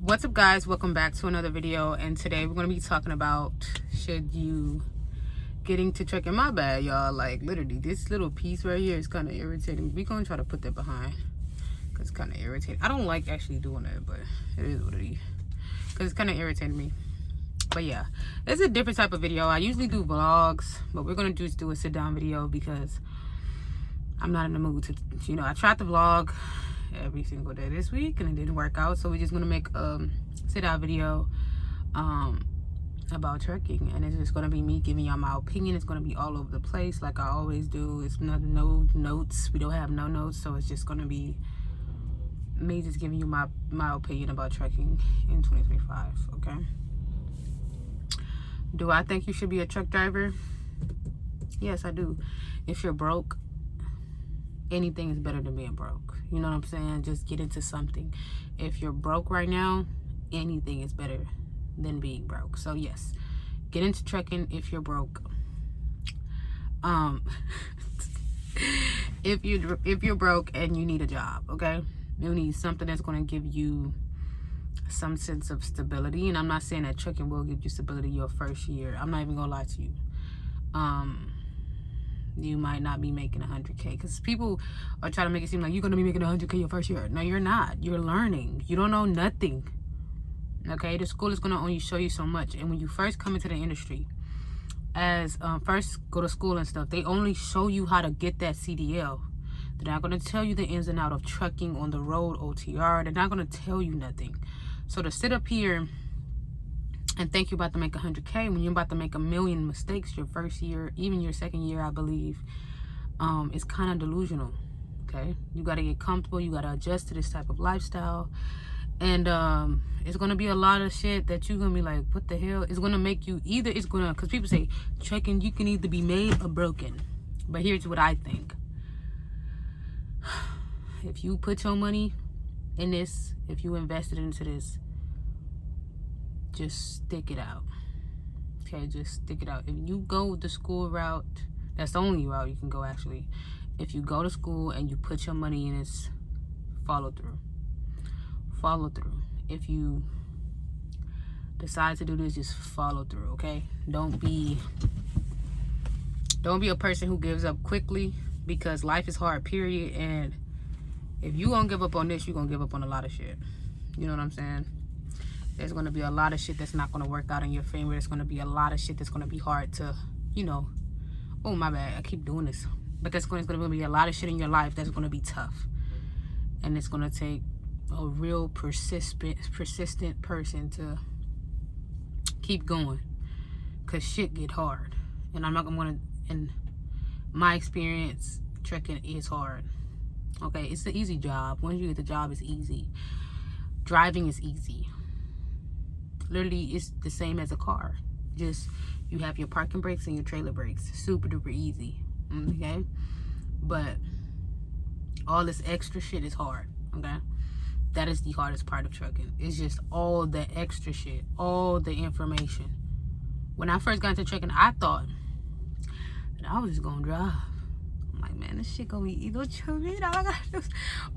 What's up, guys? Welcome back to another video, and today we're going to be talking about should you getting to trucking. My bad, y'all. Like, literally, this little piece right here is kind of irritating. We're going to try to put that behind because it's kind of irritating. I don't like actually doing that, but it is what it is because it's kind of irritating me. But yeah, it's a different type of video. I usually do vlogs, but we're going to just do a sit-down video because I'm not in the mood to, I tried to vlog every single day this week and it didn't work out, so we're just gonna make a sit-down video about trucking, and it's just gonna be me giving y'all my opinion. It's gonna be all over the place like I always do. It's no notes. We don't have no notes, so it's just gonna be me just giving you my opinion about trucking in 2025. Okay, do I think you should be a truck driver? Yes, I do. If you're broke, anything is better than being broke. You know what I'm saying? Just get into something. If you're broke right now, anything is better than being broke. So yes, get into trucking if you're broke. If you're broke and you need a job, okay? You need something that's going to give you some sense of stability. And I'm not saying that trucking will give you stability your first year. I'm not even gonna lie to you. You might not be making 100K because people are trying to make it seem like you're going to be making 100K your first year. No, you're not. You're learning. You don't know nothing. Okay, the school is going to only show you so much. And when you first come into the industry, as first go to school and stuff, they only show you how to get that CDL. They're not going to tell you the ins and out of trucking on the road, OTR. They're not going to tell you nothing. So to sit up here and think you're about to make 100K when you're about to make a million mistakes your first year, even your second year, I believe, it's kind of delusional. Okay, you got to get comfortable. You got to adjust to this type of lifestyle, and it's gonna be a lot of shit that you're gonna be like, what the hell? It's gonna make you either. It's gonna, because people say trucking, you can either be made or broken. But here's what I think: if you put your money in this, if you invested into this, just stick it out. Okay, just stick it out. If you go the school route, that's the only route you can go, actually. If you go to school and you put your money in this, follow through. Follow through. If you decide to do this, just follow through, okay? Don't be a person who gives up quickly, because life is hard, period. And if you gonna give up on this, you're gonna give up on a lot of shit. You know what I'm saying? There's going to be a lot of shit that's not going to work out in your favor. There's going to be a lot of shit that's going to be hard to, oh, my bad, I keep doing this. But there's going to be a lot of shit in your life that's going to be tough. And it's going to take a real persistent person to keep going. Because shit get hard. And I'm not going to, in my experience, trucking is hard. Okay, it's the easy job. Once you get the job, it's easy. Driving is easy. Literally, it's the same as a car. Just you have your parking brakes and your trailer brakes. Super duper easy. Okay, but all this extra shit is hard. Okay, that is the hardest part of trucking. It's just all the extra shit, all the information. When I first got into trucking, I thought that I was just gonna drive. I'm like, man, this shit gonna be easy. All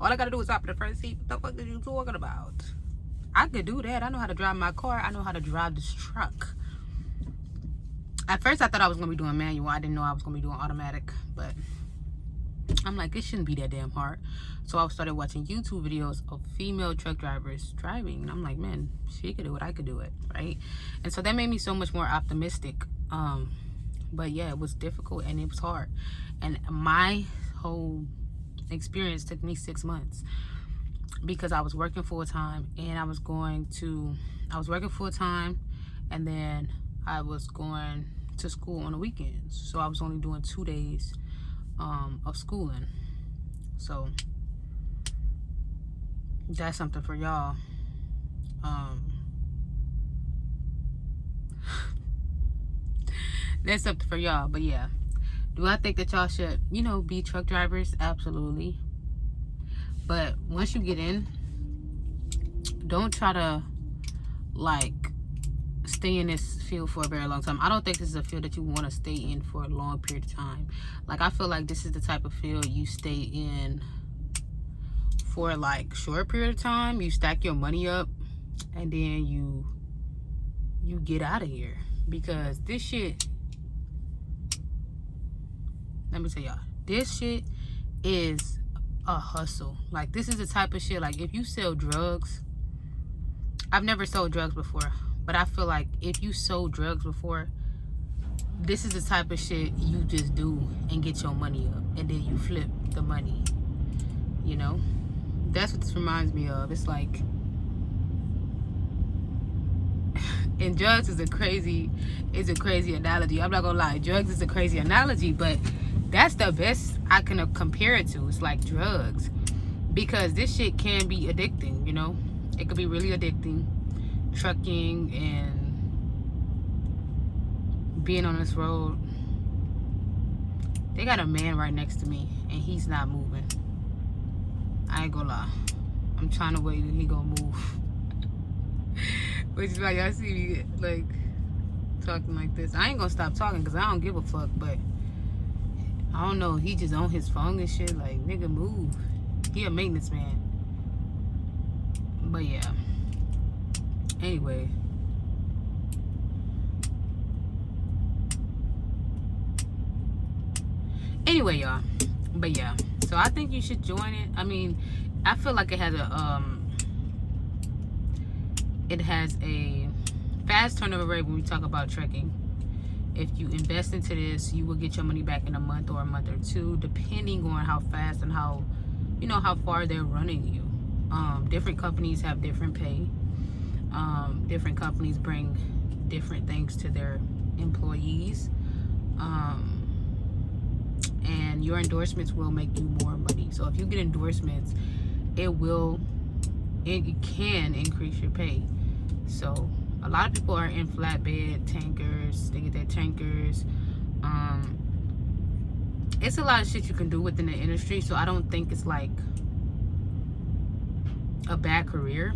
I gotta do is hop in the front seat. What the fuck are you talking about? I could do that. I know how to drive my car. I know how to drive this truck. At first, I thought I was going to be doing manual. I didn't know I was going to be doing automatic. But I'm like, it shouldn't be that damn hard. So I started watching YouTube videos of female truck drivers driving. And I'm like, man, she could do it. I could do it. Right? And so that made me so much more optimistic. But yeah, it was difficult and it was hard. And my whole experience took me 6 months. Because I was working full-time, and I was working full-time, and then I was going to school on the weekends. So I was only doing 2 days of schooling. So that's something for y'all. That's something for y'all. But yeah, do I think that y'all should, be truck drivers? Absolutely. But once you get in, don't try to, stay in this field for a very long time. I don't think this is a field that you want to stay in for a long period of time. I feel like this is the type of field you stay in for, short period of time. You stack your money up and then you get out of here. Because this shit, let me tell y'all, this shit is a hustle. Like, this is the type of shit, like, if you sell drugs, I've never sold drugs before, but I feel like if you sold drugs before, this is the type of shit you just do and get your money up, and then you flip the money, you know? That's what this reminds me of. It's like, and drugs is a crazy analogy. I'm not gonna lie, drugs is a crazy analogy, but that's the best I can compare it to. It's like drugs, because this shit can be addicting, you know? It could be really addicting. Trucking and being on this road. They got a man right next to me and he's not moving. I ain't gonna lie. I'm trying to wait and he gonna move. Which is why y'all see me like talking like this. I ain't gonna stop talking because I don't give a fuck, but I don't know, he just on his phone and shit. Like, nigga, move. He a maintenance man. But yeah. Anyway. Anyway, y'all. But yeah. So I think you should join it. I mean, I feel like it has a fast turnover rate when we talk about trekking. If you invest into this, you will get your money back in a month or a month or two, depending on how fast and how, you know, how far they're running you. Different companies have different pay. Different companies bring different things to their employees. And your endorsements will make you more money. So if you get endorsements, it can increase your pay. So a lot of people are in flatbed tankers. They get their tankers. It's a lot of shit you can do within the industry. So I don't think it's like a bad career.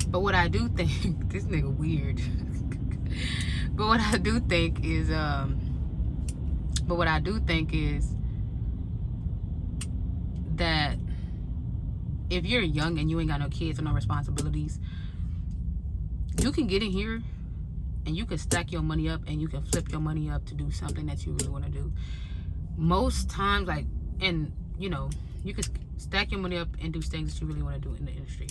But what I do think, this nigga weird. But what I do think is that if you're young and you ain't got no kids or no responsibilities, you can get in here and you can stack your money up and you can flip your money up to do something that you really want to do. Most times, like, and you know, you can stack your money up and do things that you really want to do in the industry.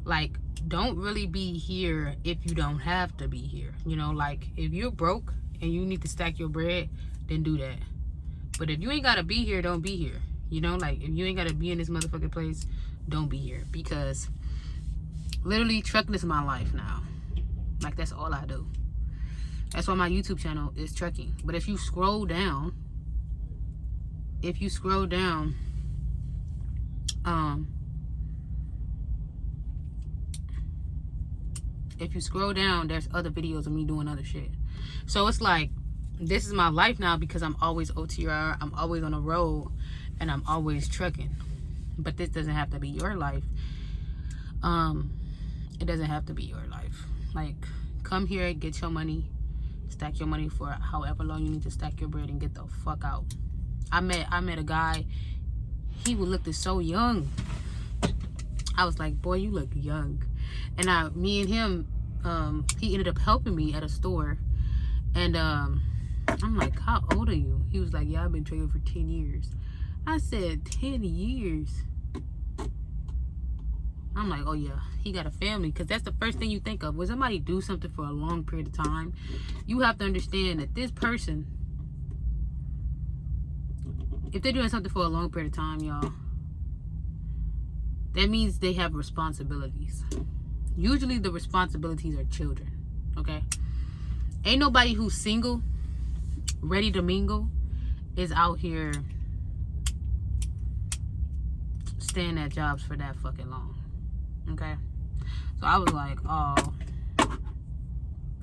Like, don't really be here if you don't have to be here. You know, like, if you're broke and you need to stack your bread, then do that. But if you ain't gotta be here, don't be here. You know, like, if you ain't gotta be in this motherfucking place, don't be here. Because literally, trucking is my life now. Like, that's all I do. That's why my YouTube channel is trucking. But if you scroll down, there's other videos of me doing other shit. So it's like, this is my life now because I'm always OTR, I'm always on the road, and I'm always trucking. But this doesn't have to be your life. It doesn't have to be your life. Like, come here, get your money, stack your money for however long you need to stack your bread, and get the fuck out. I met a guy, he looked so young. I was like, boy, you look young. And me and him, he ended up helping me at a store. And I'm like, how old are you? He was like, yeah, I've been trucking for 10 years. I said, 10 years? I'm like, oh yeah, he got a family. Because that's the first thing you think of. When somebody do something for a long period of time, you have to understand that this person, if they're doing something for a long period of time, y'all, that means they have responsibilities. Usually the responsibilities are children, okay? Ain't nobody who's single, ready to mingle, is out here staying at jobs for that fucking long, okay? So I was like, oh,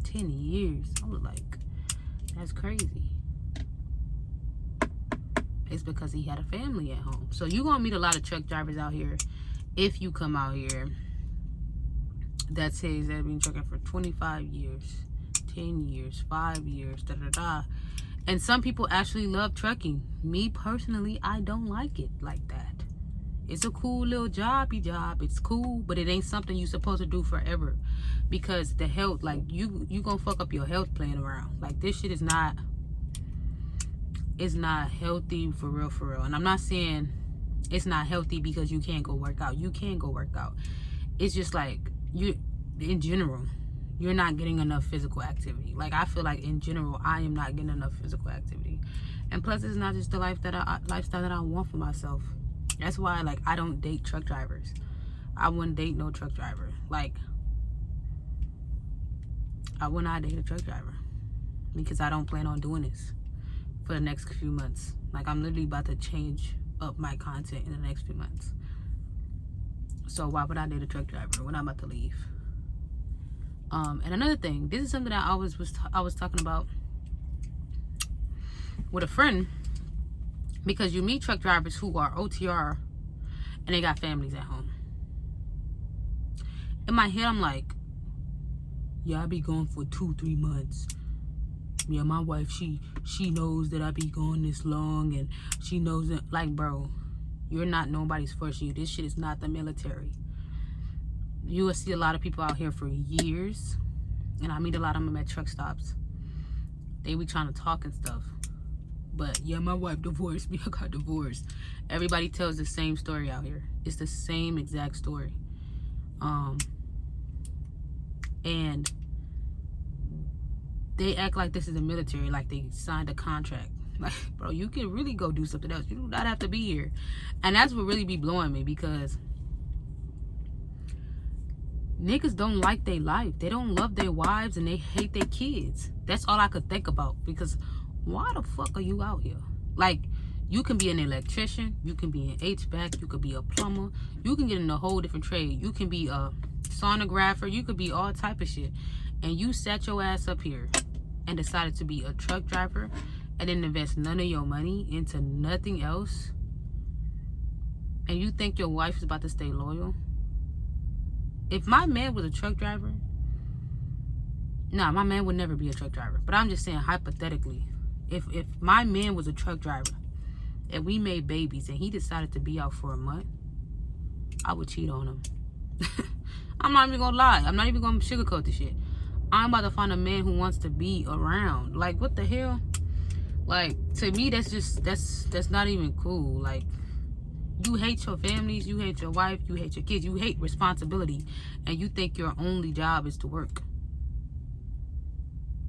10 years. I was like, that's crazy. It's because he had a family at home. So you're going to meet a lot of truck drivers out here, if you come out here, that says they've been trucking for 25 years, 10 years, 5 years, da-da-da. And some people actually love trucking. Me personally, I don't like it like that. It's a cool little job. It's cool, but it ain't something you're supposed to do forever, because the health, like, you gonna fuck up your health playing around. Like, this shit is not, it's not healthy for real. And I'm not saying it's not healthy because you can't go work out. You can go work out. It's just like, you, in general, you're not getting enough physical activity. Like, I feel like in general, I am not getting enough physical activity. And plus, it's not just the lifestyle that I want for myself. That's why, like, I don't date truck drivers. I wouldn't date no truck driver. Like, I would not date a truck driver, because I don't plan on doing this for the next few months. Like, I'm literally about to change up my content in the next few months. So why would I date a truck driver when I'm about to leave? And another thing, this is something that I was talking about with a friend, because you meet truck drivers who are OTR and they got families at home. In my head, I'm like, yeah, I be gone for 2-3 months. Yeah, my wife, she knows that I be gone this long, and she knows that. Like, bro, you're not nobody's first you. This shit is not the military. You will see a lot of people out here for years, and I meet a lot of them at truck stops. They be trying to talk and stuff, but yeah, my wife divorced me. I got divorced. Everybody tells the same story out here. It's the same exact story. And they act like this is the military, like they signed a contract. Like, bro, you can really go do something else. You do not have to be here. And that's what really be blowing me, because niggas don't like their life. They don't love their wives, and they hate their kids. That's all I could think about, because why the fuck are you out here? Like, you can be an electrician, you can be an HVAC, you could be a plumber, you can get in a whole different trade. You can be a sonographer, you could be all type of shit. And you sat your ass up here and decided to be a truck driver and then invest none of your money into nothing else, and you think your wife is about to stay loyal? If my man was a truck driver, nah, my man would never be a truck driver. But I'm just saying, hypothetically, if my man was a truck driver and we made babies and he decided to be out for a month, I would cheat on him. I'm not even gonna lie. I'm not even gonna sugarcoat the shit. I'm about to find a man who wants to be around. Like, what the hell? Like, to me, that's not even cool. Like, you hate your families, you hate your wife, you hate your kids, you hate responsibility, and you think your only job is to work.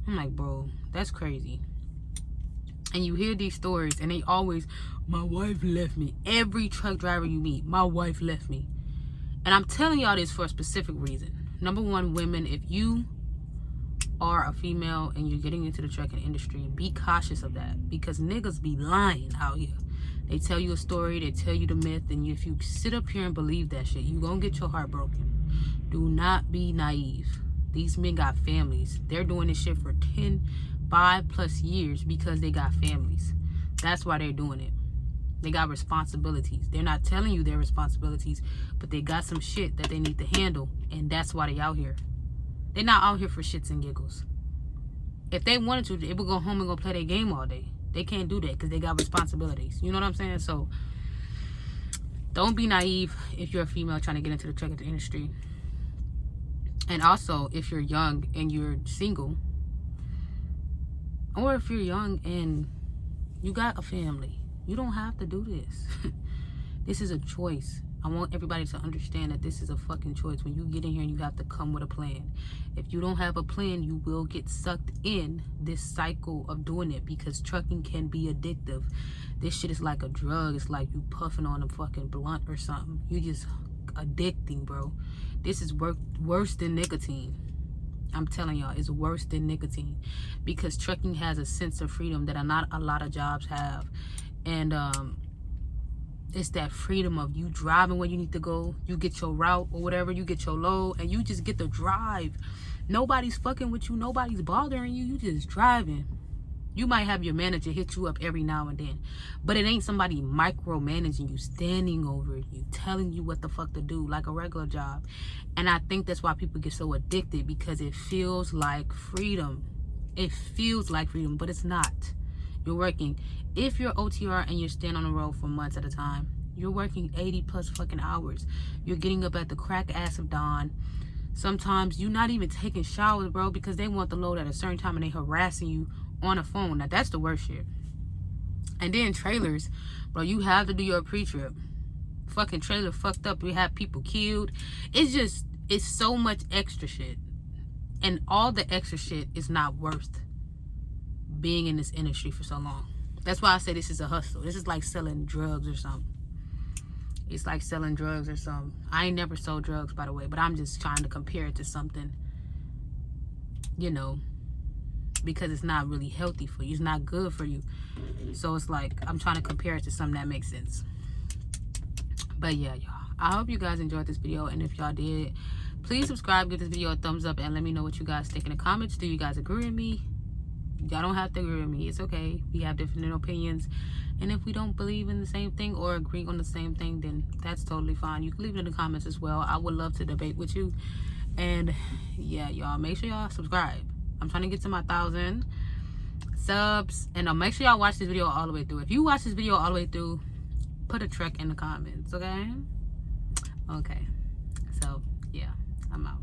I'm like, bro, that's crazy. And you hear these stories, and they always, my wife left me. Every truck driver you meet, my wife left me. And I'm telling y'all this for a specific reason. Number one, women, if you are a female and you're getting into the trucking industry, be cautious of that, because niggas be lying out here. They tell you a story, they tell you the myth, and if you sit up here and believe that shit, you gonna get your heart broken. Do not be naive. These men got families. They're doing this shit for 5+ years because they got families. That's why they're doing it. They got responsibilities. They're not telling you their responsibilities, but they got some shit that they need to handle, and that's why they out here. They're not out here for shits and giggles. If they wanted to, they would go home and go play their game all day. They can't do that because they got responsibilities. You know what I'm saying? So don't be naive if you're a female trying to get into the trucking industry. And also, if you're young and you're single, or if you're young and you got a family, you don't have to do this. This is a choice. I want everybody to understand that this is a fucking choice. When you get in here, you have to come with a plan. If you don't have a plan, you will get sucked in this cycle of doing it, because trucking can be addictive. This shit is like a drug. It's like you puffing on a fucking blunt or something. You just addicting, bro. This is worse than nicotine. I'm telling y'all, it's worse than nicotine, because trucking has a sense of freedom that not a lot of jobs have. And it's that freedom of you driving where you need to go. You get your route or whatever, you get your load, and you just get to drive. Nobody's fucking with you. Nobody's bothering you. You just driving. You might have your manager hit you up every now and then, but it ain't somebody micromanaging you, standing over you, telling you what the fuck to do like a regular job. And I think that's why people get so addicted, because it feels like freedom. It feels like freedom, but it's not. You're working, if you're OTR and you're staying on the road for months at a time, you're working 80 plus fucking hours. You're getting up at the crack ass of dawn. Sometimes you're not even taking showers, bro, because they want the load at a certain time and they harassing you on the phone. Now, that's the worst shit. And then trailers, bro, you have to do your pre-trip. Fucking trailer fucked up. We have people killed. It's so much extra shit. And all the extra shit is not worth being in this industry for so long. That's why I say this is a hustle. This is like selling drugs or something. It's like selling drugs or something. I ain't never sold drugs, by the way, but I'm just trying to compare it to something, you know, because it's not really healthy for you. It's not good for you. So it's like I'm trying to compare it to something that makes sense. But yeah, y'all, I hope you guys enjoyed this video. And if y'all did, please subscribe, give this video a thumbs up, and let me know what you guys think in the comments. Do you guys agree with me? Y'all don't have to agree with me. It's okay. We have different opinions. And if we don't believe in the same thing or agree on the same thing, then that's totally fine. You can leave it in the comments as well. I would love to debate with you. And yeah, y'all, make sure y'all subscribe. I'm trying to get to my 1,000 subs. And make sure y'all watch this video all the way through. If you watch this video all the way through, put a truck in the comments, okay? Okay. So, yeah, I'm out.